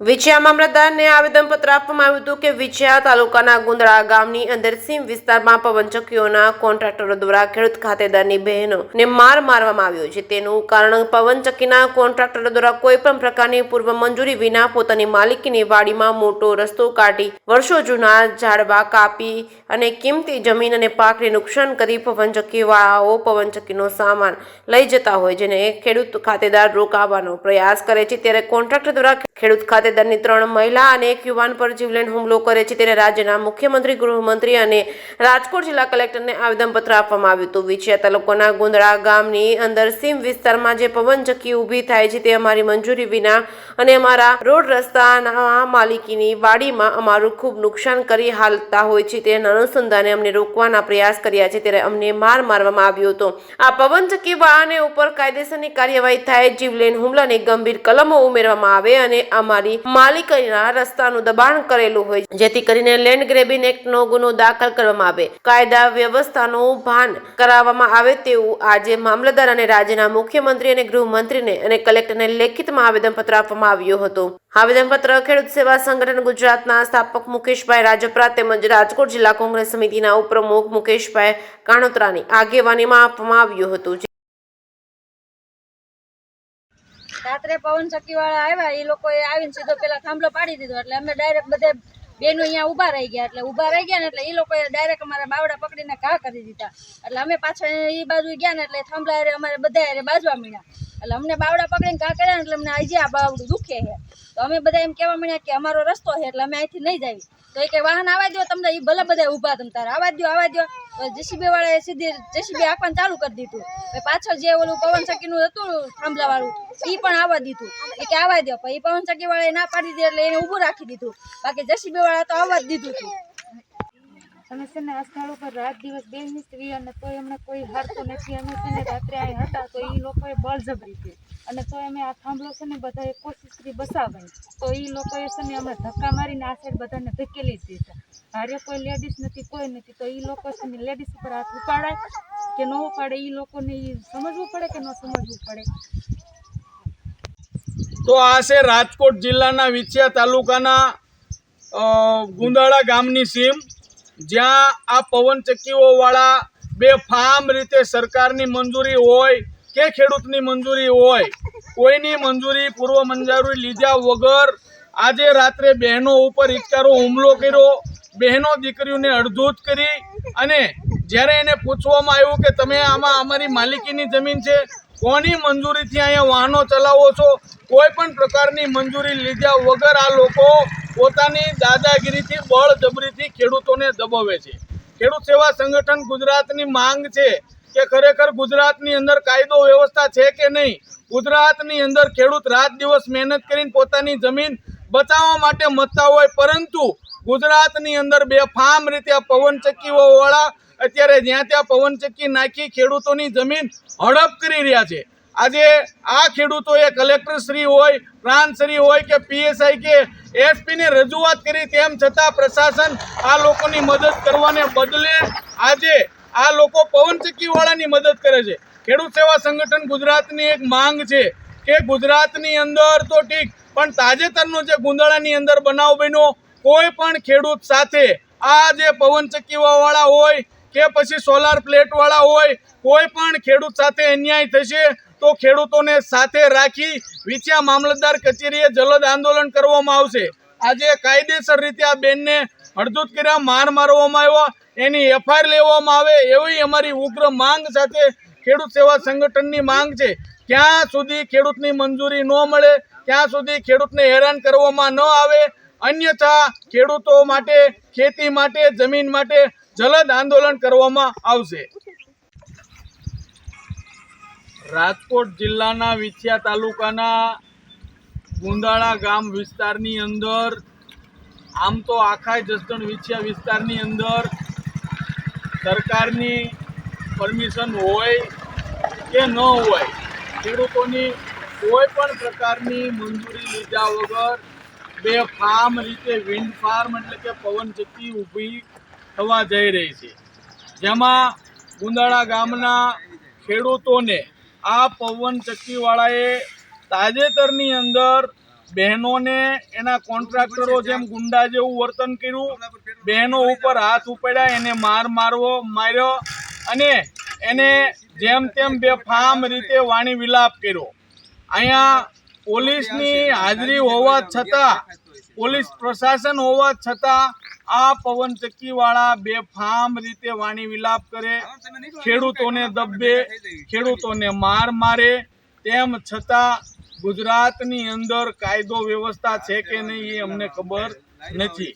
વિછિયા મામલતદારને આવેદનપત્ર આપવામાં આવ્યું હતું કે વિછિયા તાલુકાના ગુંદળા ગામની અંદર સીમ વિસ્તારમાં પવનચક્કીઓના કોન્ટ્રાક્ટરો દ્વારા ખેડૂત ખાતેદારની બહેનોને મારવામાં આવ્યો છે। તેનું કારણ પવનચક્કીના કોન્ટ્રાક્ટરો દ્વારા કોઈ પણ પ્રકારની પૂર્વ મંજૂરી વિના પોતાની માલિકીની વાડીમાં મોટો રસ્તો કાઢી વર્ષો જૂના ઝાડવા કાપી અને કિંમતી જમીન અને પાકને નુકસાન કરી પવનચક્કી વાળાઓ પવનચક્કીનો સામાન લઈ જતા હોય, જેને ખેડૂત ખાતેદાર રોકવાનો પ્રયાસ કરે છે। ત્યારે કોન્ટ્રાક્ટર દ્વારા ખેડૂત ખાતેદારની 3 મહિલા અને 1 યુવાન પર જીવલેણ હુમલો કરે છે। ત્યારે રાજ્યના મુખ્યમંત્રી, ગૃહમંત્રી અને રાજકોટ જિલ્લા કલેક્ટરને આવેદનપત્ર આપવામાં આવ્યું હતું। વિછિયા તાલુકાના ગુંદળા ગામની અંદર સીમ વિસ્તારમાં જે પવનચક્કી ઊભી થાય છે તે અમારી મંજૂરી વિના અને અમારા રોડ રસ્તાના માલિકીની વાડીમાં અમારું ખૂબ નુકસાન કરી હાલતા હોય છે। તેના અનુસંધાને અમને રોકવાના પ્રયાસ કર્યા છે, ત્યારે અમને મારવામાં આવ્યો હતો। આ પવનચક્કી વાળાને ઉપર કાયદેસરની કાર્યવાહી થાય, જીવલેણ હુમલાની ગંભીર કલમો ઉમેરવામાં આવે અને અમારી માલિકીના રસ્તાનું દબાણ કરેલું હોય, જેથી કરીને લેન્ડ ગ્રેબિંગ એક્ટનો ગુનો દાખલ કરવામાં આવે, કાયદા વ્યવસ્થાનું ભાન કરાવવામાં આવે તેવું આજે મામલતદાર અને રાજ્યના મુખ્યમંત્રી અને ગૃહમંત્રીને અને કલેક્ટરને લેખિતમાં આવેદનપત્ર આપવામાં આવ્યું હતું। આવેદનપત્ર ખેડૂત સેવા સંગઠન ગુજરાતના સ્થાપક મુકેશભાઈ રાજપરા તેમજ રાજકોટ જિલ્લા કોંગ્રેસ સમિતિના ઉપપ્રમુખ મુકેશભાઈ કાણોત્રાની આગેવાનીમાં આપવામાં આવ્યું હતું। રાત્રે પવનચક્કી વાળા આવ્યા, એ લોકોએ આવીને સીધો પેલા થાંભલો પાડી દીધો, એટલે અમે ડાયરેક્ટ બધે બેનો અહીંયા ઊભા રહી ગયા। ને એટલે એ લોકોએ ડાયરેક્ટ અમારા બાવડા પકડીને ઘા કરી દીધા। એટલે અમે પાછા એ બાજુ ગયા ને એટલે થાંભલા અમારે બધા બાજવા મળ્યા। એટલે અમને બાવડા પકડીને ઘા કર્યા ને એટલે અમને આજે આ બાવડું દુખે છે। તો અમે બધા એમ કહેવા મળ્યા કે અમારો રસ્તો છે એટલે અમે અહીંથી નહીં જાવી। તો એ કે વાહન આવવા દો, તમને એ ભલે બધા ઊભા તમ તારે આવવા દો। તો જેસીબી વાળાએ સીધી જેસીબી આપવાનું ચાલુ કરી દીધું। પાછળ જે ઓલું પવનચક્કીનું હતું થાંભલા વાળું એ પણ આવવા દીધું, એ કે આવવા દો, પણ એ પવનચક્કી વાળાએ ના પાડી દીધી એટલે એને ઊભું રાખી દીધું। બાકી જેસીબી વાળા તો આવવા જ દીધું હતું। અમે છે ને આ સ્થળ ઉપર રાત દિવસ બેસી સ્ત્રી અને તોય અમને કોઈ હારતું નથી। અમે છે ને રાત્રે અહીં હતા તો એ લોકોએ બળજબરી કરી અને તો અમે આ થાંભલો છે ને બધાએ કોશિશ કરી બસાવવાની, તો એ લોકોએ છે ને અમને ધક્કા મારીને આ સાઈડ બધાને ધકેલી જ દીધા। હારે કોઈ લેડીઝ નથી, કોઈ નથી, તો એ લોકો છે ને લેડીઝ ઉપર હાથ ઉપાડાય કે ન ઉપાડે એ લોકોને સમજવું પડે કે ન સમજવું પડે। તો આ છે રાજકોટ જિલ્લાના વિછિયા તાલુકાના ગુંદાળા ગામની સીમ, જ્યાં આ પવનચક્કીઓ વાળા બેફામ રીતે સરકારની મંજૂરી હોય કે ખેડૂતની મંજૂરી હોય, કોઈની મંજૂરી પૂર્વ મંજૂરી લીધા વગર આજે રાત્રે બહેનો ઉપર ઇચકારો હુમલો કર્યો। બહેનો દીકરીઓને અડધૂત કરી અને જ્યારે એને પૂછવામાં આવ્યું કે તમે આમાં અમારી માલિકીની જમીન છે, કોની મંજૂરીથી અહીંયા વાહનો ચલાવો છો, કોઈ પણ પ્રકારની મંજૂરી લીધા વગર આ લોકો પોતાની દાદાગીરીથી બળજબરીથી ખેડૂતોને દબાવે છે। ખેડૂત સેવા સંગઠન ગુજરાતની માંગ છે કે ખરેખર ગુજરાતની અંદર કાયદો વ્યવસ્થા છે કે નહીં। ગુજરાતની અંદર ખેડૂત રાત દિવસ મહેનત કરીને પોતાની જમીન બચાવવા માટે મથતા હોય, પરંતુ ગુજરાતની અંદર બેફામ રીતે આ પવનચક્કીઓ વાળા અત્યારે જ્યાં ત્યાં પવનચક્કી નાખી ખેડૂતોની જમીન હડપ કરી રહ્યા છે। આજે આ ખેડૂતોએ કલેક્ટરશ્રી હોય, પ્રાંતશ્રી હોય કે પીએસઆઈ કે એસપીને રજૂઆત કરી, તેમ છતાં પ્રશાસન આ લોકોની મદદ કરવાને બદલે આજે આ લોકો પવનચક્કી વાળાની મદદ કરે છે। ખેડૂત સેવા સંગઠન ગુજરાતની એક માંગ છે કે ગુજરાતની અંદર તો ઠીક, પણ તાજેતરનો જે ગુંદાળાની અંદર બનાવ બન્યો, કોઈ પણ ખેડૂત સાથે આ જે પવનચક્કી વાળા હોય કે પછી સોલાર પ્લેટ વાળા હોય, કોઈ પણ ખેડૂત સાથે અન્યાય થશે તો ખેડૂતોને સાથે રાખી વિછિયા મામલતદાર કચેરીએ જલદ આંદોલન કરવામાં આવશે। આજે કાયદેસર રીતે આ બેનને અડધૂત કર્યા, મારવામાં આવ્યો, એની એફઆઈઆર લેવામાં આવે એવી અમારી ઉગ્ર માંગ સાથે ખેડૂત સેવા સંગઠનની માંગ છે। ક્યાં સુધી ખેડૂતની મંજૂરી ન મળે, ત્યાં સુધી ખેડૂતને હેરાન કરવામાં ન આવે, અન્યથા ખેડૂતો માટે, ખેતી માટે, જમીન માટે જલદ આંદોલન કરવામાં આવશે। રાજકોટ જિલ્લાના વિછિયા તાલુકાના ગુંદાળા ગામ વિસ્તારની અંદર, આમ તો આખા જસદણ વિછિયા વિસ્તારની અંદર સરકારની પરમિશન હોય કે ન હોય, ખેડૂતોની કોઈ પણ પ્રકારની મંજૂરી લીધા વગર બેફામ રીતે વિન્ડ ફાર્મ એટલે કે પવનચક્કી ઊભી થવા જઈ રહી છે, જેમાં ગુંદાળા ગામના ખેડૂતોને આ પવનચક્કી વાળાએ તાજેતરની અંદર બહેનોને એના કોન્ટ્રાક્ટરો જેમ ગુંડા જેવું વર્તન કર્યું, બહેનો ઉપર હાથ ઉપાડ્યા, એને માર્યો અને એને જેમ તેમ બેફામ રીતે વાણી વિલાપ કર્યો. અહીંયા પોલીસની હાજરી હોવા છતાં, પોલીસ પ્રશાસન હોવા છતાં આ પવનચક્કીવાળા બેફામ રીતે વાણી વિલાપ કરે, ખેડૂતોને દબે, ખેડૂતોને મારે. તેમ છતાં ગુજરાતની અંદર કાયદો વ્યવસ્થા છે કે નહીં એ અમને ખબર નથી.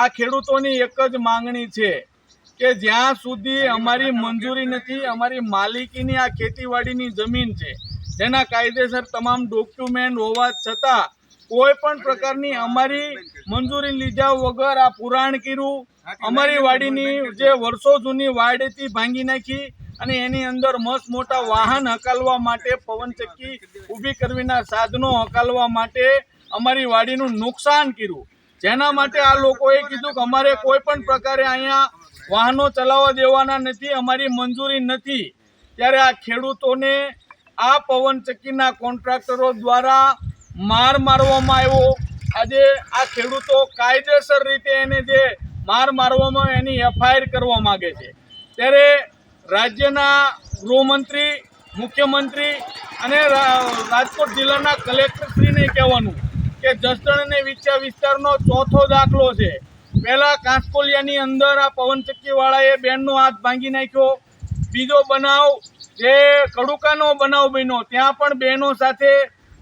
આ ખેડૂતોની એક જ માંગણી છે કે જ્યાં સુધી અમારી મંજૂરી નથી, અમારી માલિકીની આ ખેતીવાડીની જમીન છે જેના કાયદેસર તમામ ડોક્યુમેન્ટ હોવા છતાં કોઈ પણ પ્રકારની અમારી મંજૂરી લીધા વગર આ પુરાણ કર્યું, અમારી વાડીની જે વર્ષો જૂની વાડ હતી ભાંગી નાખી અને એની અંદર મસ્ત મોટા વાહન હકાલવા માટે, પવનચક્કી ઊભી કરવાના સાધનો હકાલવા માટે અમારી વાડીનું નુકસાન કર્યું. જેના માટે આ લોકોએ કીધું કે અમારે કોઈ પણ પ્રકારે અહીંયા વાહનો ચલાવવા દેવાના નથી, અમારી મંજૂરી નથી. ત્યારે આ ખેડૂતોને આ પવનચક્કીના કોન્ટ્રાક્ટરો દ્વારા મારવામાં આવ્યો. આજે આ ખેડૂતો કાયદેસર રીતે એને જે મારવામાં એની એફઆઈઆર કરવા માંગે છે. ત્યારે રાજ્યના ગૃહમંત્રી, મુખ્યમંત્રી અને રાજકોટ જિલ્લાના કલેક્ટરશ્રીને કહેવાનું કે જસદણ અને વિછિયા વિસ્તારનો ચોથો દાખલો છે. પહેલા કાંસકોલિયાની અંદર આ પવનચક્કીવાળાએ બેનનો હાથ ભાંગી નાખ્યો. બીજો બનાવ જે કડુકાનો બનાવ બન્યો, ત્યાં પણ બહેનો સાથે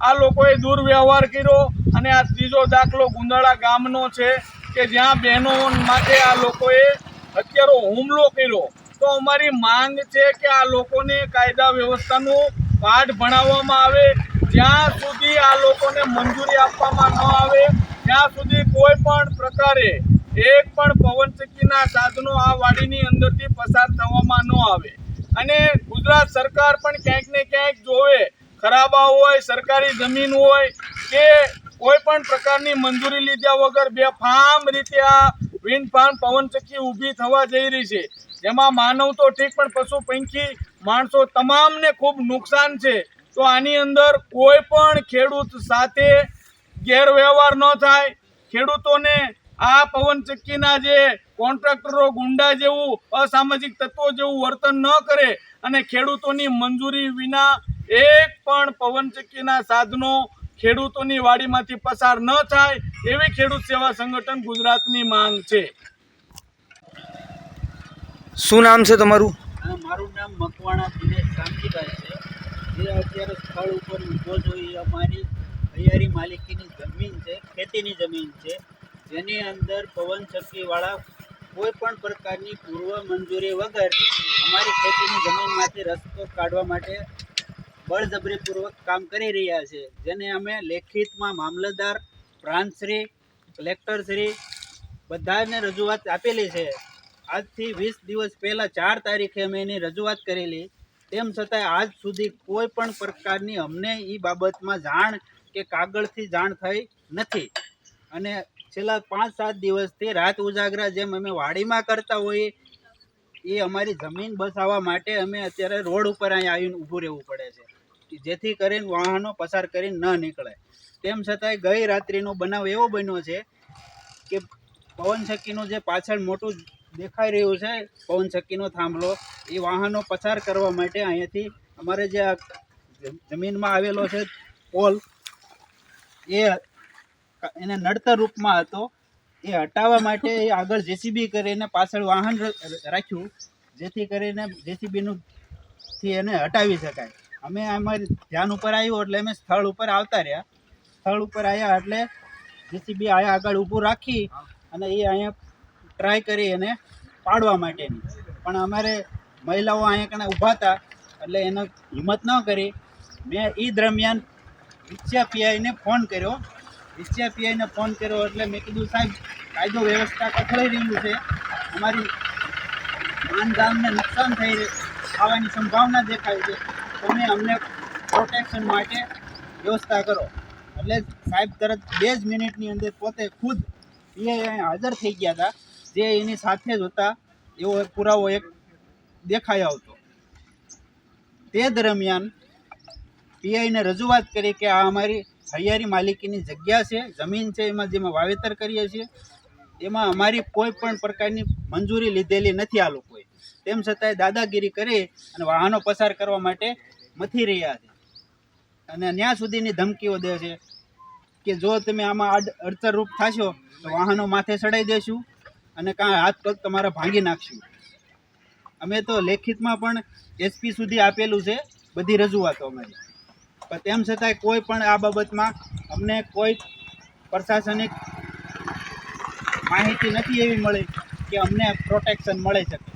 આ લોકોએ દુર્વ્યવહાર કર્યો. અને આ ત્રીજો દાખલો ગુંદાળા ગામનો છે કે જ્યાં બહેનો માટે આ લોકોએ હત્યારો હુમલો કર્યો. તો અમારી માંગ છે કે આ લોકોને કાયદા વ્યવસ્થાનું પાઠ ભણાવવામાં આવે. જ્યાં સુધી આ લોકોને મંજૂરી આપવામાં ન આવે ત્યાં સુધી કોઈ પણ પ્રકારે એક પણ પવનચક્કીના સાધનો આ વાડીની અંદરથી પસાર થવામાં ન આવે. અને ગુજરાત સરકાર પણ ક્યાંક ને ક્યાંક જોવે, ખરાબા હોય, સરકારી જમીન હોય કે કોઈ પણ પ્રકારની મંજૂરી લીધા વગર બેફામ રીતે આ વિન્ડ ફાર્મ પવનચક્કી ઊભી થવા જઈ રહી છે, જેમાં માનવ તો ઠીક પણ પશુ પંખી માણસો તમામને ખૂબ નુકસાન છે. તો આની અંદર કોઈ પણ ખેડૂત સાથે ગેરવ્યવહાર ન થાય, ખેડૂતોને આ પવનચક્કીના જે કોન્ટ્રાક્ટરો ગુંડા જેવું, અસામાજિક તત્વો જેવું વર્તન ન કરે અને ખેડૂતોની મંજૂરી વિના એક પણ પવનચક્કીના સાધનો ખેડૂતોની વાડીમાંથી પસાર ન થાય એવી ખેડૂત સેવા સંગઠન ગુજરાતની માંગ છે. શું નામ છે તમારું? મારું નામ મકવાણા દિનેશ શાંતિભાઈ છે. જે અત્યારે સ્થળ ઉપર ઊભો છો એ અમારી હૈયારી માલિકીની જમીન છે, ખેતીની જમીન છે, જેની અંદર પવનચક્કીવાળા કોઈ પણ પ્રકારની પૂર્વ મંજૂરી વગર અમારી ખેતીની જમીનમાંથી રસ્તો કાઢવા માટે બળજબરીપૂર્વક કામ કરી રહ્યા છે. જેને અમે લેખિતમાં મામલતદાર, પ્રાંતશ્રી, કલેક્ટરશ્રી બધાને રજૂઆત આપેલી છે. આજથી 20 દિવસ પહેલાં 4 તારીખે અમે એની રજૂઆત કરેલી. તેમ છતાંય આજ સુધી કોઈ પણ પ્રકારની અમને એ બાબતમાં જાણ કે કાગળથી જાણ થઈ નથી. અને છેલ્લા 5-7 દિવસથી રાત ઉજાગરા જેમ અમે વાડીમાં કરતા હોઈએ એ અમારી જમીન બસાવવા માટે અમે અત્યારે રોડ ઉપર અહીંયા આવીને ઊભું રહેવું પડે છે, જેથી કરીને વાહનો પસાર કરીને ન નીકળે. તેમ છતાંય ગઈ રાત્રિનો બનાવ એવો બન્યો છે કે પવનચક્કીનું જે પાછળ મોટું દેખાઈ રહ્યું છે, પવનચક્કીનો થાંભલો, એ વાહનો પસાર કરવા માટે અહીંયાથી અમારે જે આ જમીનમાં આવેલો છે પોલ, એને નડતર રૂપમાં હતો. એ હટાવવા માટે એ આગળ જેસીબી કરીને પાછળ વાહન રાખ્યું, જેથી કરીને જેસીબીથી એને હટાવી શકાય. અમે અમારી ધ્યાન ઉપર આવ્યું એટલે અમે સ્થળ ઉપર આવતા રહ્યા. સ્થળ ઉપર આવ્યા એટલે જેસીબી અહીંયા આગળ ઊભું રાખી અને એ અહીંયા ટ્રાય કરી એને પાડવા માટેની, પણ અમારે મહિલાઓ અહીંયા કણે ઊભા હતા એટલે એને હિંમત ન કરી. મેં એ દરમિયાન વિછિયા પીઆઈને ફોન કર્યો. વિછિયા પીઆઈને ફોન કર્યો એટલે મેં કીધું, સાહેબ કાયદો વ્યવસ્થા કથળાઈ રહ્યું છે, અમારી માનગામને નુકસાન થઈ આવવાની સંભાવના દેખાય છે, તમે અમને પ્રોટેક્શન માટે વ્યવસ્થા કરો. એટલે સાહેબ તરત 2 જ મિનિટની અંદર પોતે ખુદ પીઆઈ હાજર થઈ ગયા હતા, જે એની સાથે જ હતા એવો પુરાવો એક દેખાઈ આવતો. તે દરમિયાન પીઆઈને રજૂઆત કરી કે આ અમારી હૈયારી માલિકીની જગ્યા છે, જમીન છે, જેમાં વાવેતર કરીએ છીએ એમાં અમારી કોઈ પણ પ્રકારની મંજૂરી લીધેલી નથી આ લોકોએ. તેમ છતાંય દાદાગીરી કરી અને વાહનો પસાર કરવા માટે મથી રહ્યા છે અને ત્યાં સુધીની ધમકીઓ દે છે કે જો તમે આમાં અડચણરૂપ થશો તો વાહનો માથે ચડાવી દેશું અને કાં હાથ પગ તમારા ભાંગી નાખશું. અમે તો લેખિતમાં પણ એસપી સુધી આપેલું છે બધી રજૂઆતો અમારી, પણ તેમ છતાંય કોઈ પણ આ બાબતમાં અમને કોઈ પ્રશાસનિક માહિતી નથી એવી મળી કે અમને પ્રોટેક્શન મળી શકે.